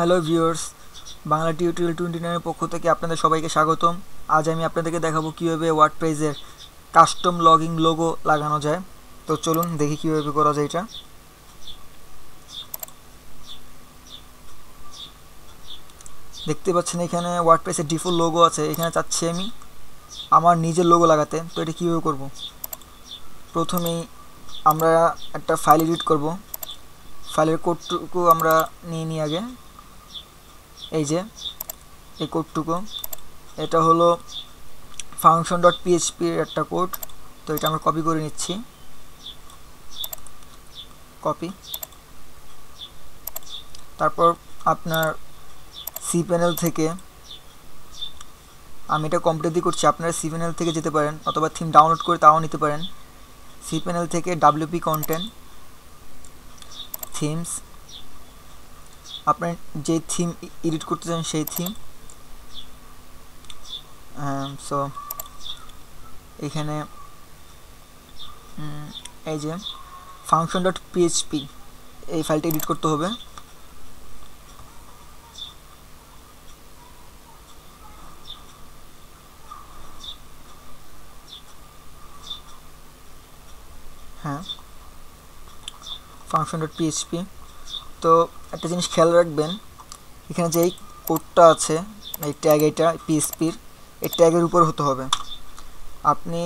Hello viewers, Bangla tutorial 29 পক্ষ থেকে আপনাদের সবাইকে স্বাগতম। আজ আমি আপনাদেরকে দেখাবো কীভাবে ওয়ার্ডপ্রেসের কাস্টম লগিং লোগো লাগানো যায়। তো চলুন দেখি কীভাবে করা যায় এটা। দেখতে পাচ্ছেন এখানে ওয়ার্ডপ্রেসের ডিফল্ট লোগো আছে। এখানে চাচ্ছি আমি আমার নিজের লোগো লাগাতে। তো এটা কীভাবে করব? প্রথমেই আমরা একটা ফাইল এডিট করব। ফাইলের কোডটুকু আমরা নিয়ে নিই আগে। এই যে এই কোডটুকু, এটা হলো function.php এর একটা কোড। তো এটা আমরা কপি করে নিচ্ছি, কপি। তারপর আপনার সি প্যানেল থেকে, আমি এটা কমপ্লিটলি করছি, আপনারা সি প্যানেল থেকে যেতে পারেন অথবা থিম ডাউনলোড করে তাও নিতে পারেন। সি প্যানেল থেকে wp কন্টেন্ট থিমস, আপনার যে থিম এডিট করতে চান সেই থিম। সো এখানে এই যে function.php এই ফাইলটা এডিট করতে হবে। হ্যাঁ, function.php। তো একটা জিনিস খেয়াল রাখবেন, এখানে যেই কোডটা আছে এই ট্যাগ, এটা পিএসপির এই ট্যাগের উপর হতে হবে। আপনি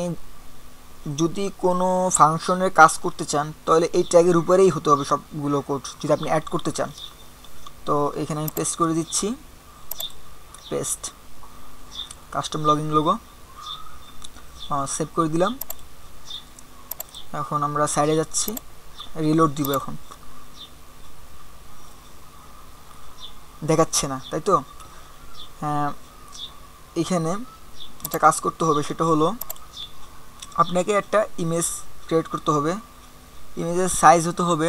যদি কোনো ফাংশনের কাজ করতে চান তাহলে এই ট্যাগের উপরেই হতে হবে সবগুলো কোড, যদি আপনি অ্যাড করতে চান। তো এখানে আমি পেস্ট করে দিচ্ছি, paste custom logging logo, save করে দিলাম। এখন আমরা সাইডে যাচ্ছি, রিলোড দিব। এখন দেখাচ্ছে না, তাই তো? হ্যাঁ, এখানে একটা কাজ করতে হবে, সেটা হলো আপনাকে একটা ইমেজ ক্রিয়েট করতে হবে। ইমেজের সাইজ হতে হবে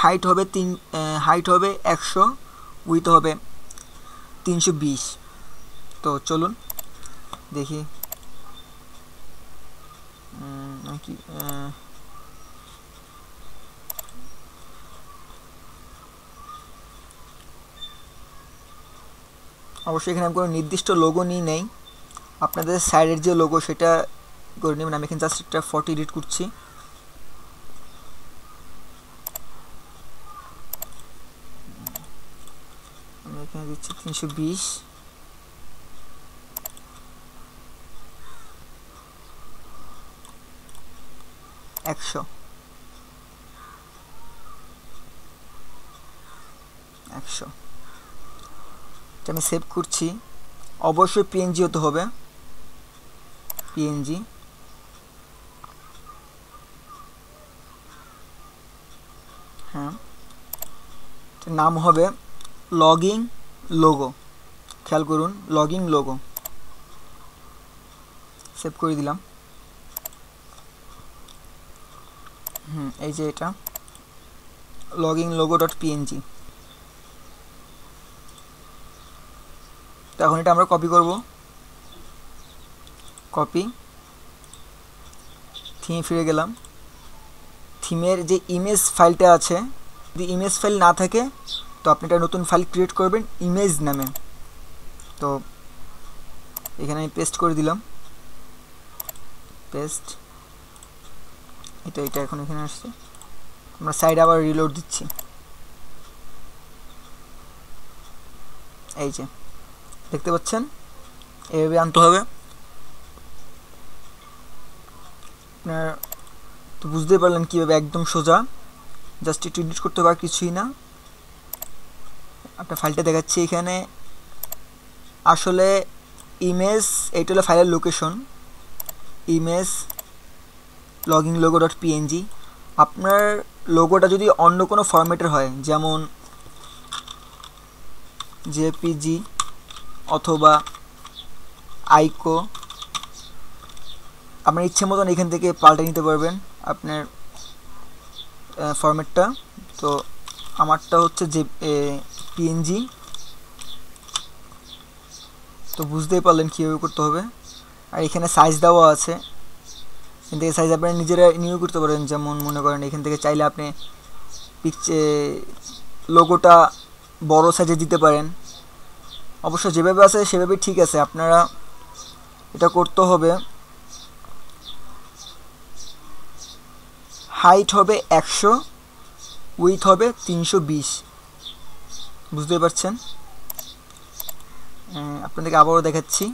হাইট হবে 100, উইথ হবে 320। তো চলুন দেখি কি অবশ্যই এখানে আমি কোনো নির্দিষ্ট লোগো নিই নেই, আপনাদের সাইডের যে লোগো সেটা করে নেবেন। আমি এখানে জাস্ট একটা ফটো এডিট করছি। আমি এখানে দিচ্ছি 320, 100। আমি সেভ করছি। অবশ্যই পিএনজি হতে হবে, পিএনজি। হ্যাঁ, নাম হবে লগিং লোগো। খেয়াল করুন, লগিং লোগো। সেভ করে দিলাম। এই যে এটা লগিং লোগো ডট পিএনজি। তো এখন এটা আমরা কপি করব, কপি, থিমে ফিরে গেলাম। থিমের যে ইমেজ ফাইলটা আছে, যদি ইমেজ ফাইল না থাকে তো আপনি একটা নতুন ফাইল ক্রিয়েট করবেন ইমেজ নামে। তো এখানে আমি পেস্ট করে দিলাম, পেস্ট। এটা এখন এখানে আসছে। আমরা সাইডে আবার রিলোড দিচ্ছি। এই যে দেখতে পাচ্ছেন, এভাবে আনতে হবে। আপনার তো বুঝতে পারলেন কীভাবে, একদম সোজা, জাস্ট একটু এডিট করতে হবে আর কিছুই না। আপনার ফাইলটা দেখাচ্ছি এখানে। আসলে ইমেজ, এইটা হলো ফাইলের location, image logging logo dot PNG. আপনার লোগোটা যদি অন্য কোনো ফরম্যাটের হয়, যেমন জেপিজি অথবা আইকো, আপনার ইচ্ছে মতন এখান থেকে পাল্টে নিতে পারবেন আপনার ফরম্যাটটা। তো আমারটা হচ্ছে যে পিএনজি। তো বুঝতেই পারলেন কীভাবে করতে হবে। আর এখানে সাইজ দেওয়া আছে, এখান থেকে সাইজ আপনি নিজেরা নিউ করতে পারেন। যেমন মনে করেন এখান থেকে চাইলে আপনি লোগোটা বড় সাইজে দিতে পারেন। অবশ্য যেভাবে আছে সেভাবে ঠিক আছে। আপনারা এটা করতে হবে, হাইট হবে 100, উইথ হবে 320, বুঝতে পারছেন? আপনাদেরকে আবারও দেখাচ্ছি।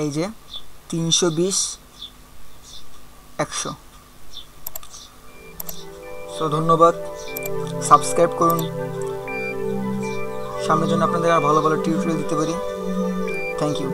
এই যে 320, 100। সো ধন্যবাদ, সাবস্ক্রাইব করুন, সামনের জন্য আপনাদের আর ভালো ভালো টিউটোরিয়াল দিতে পারি। Thank you.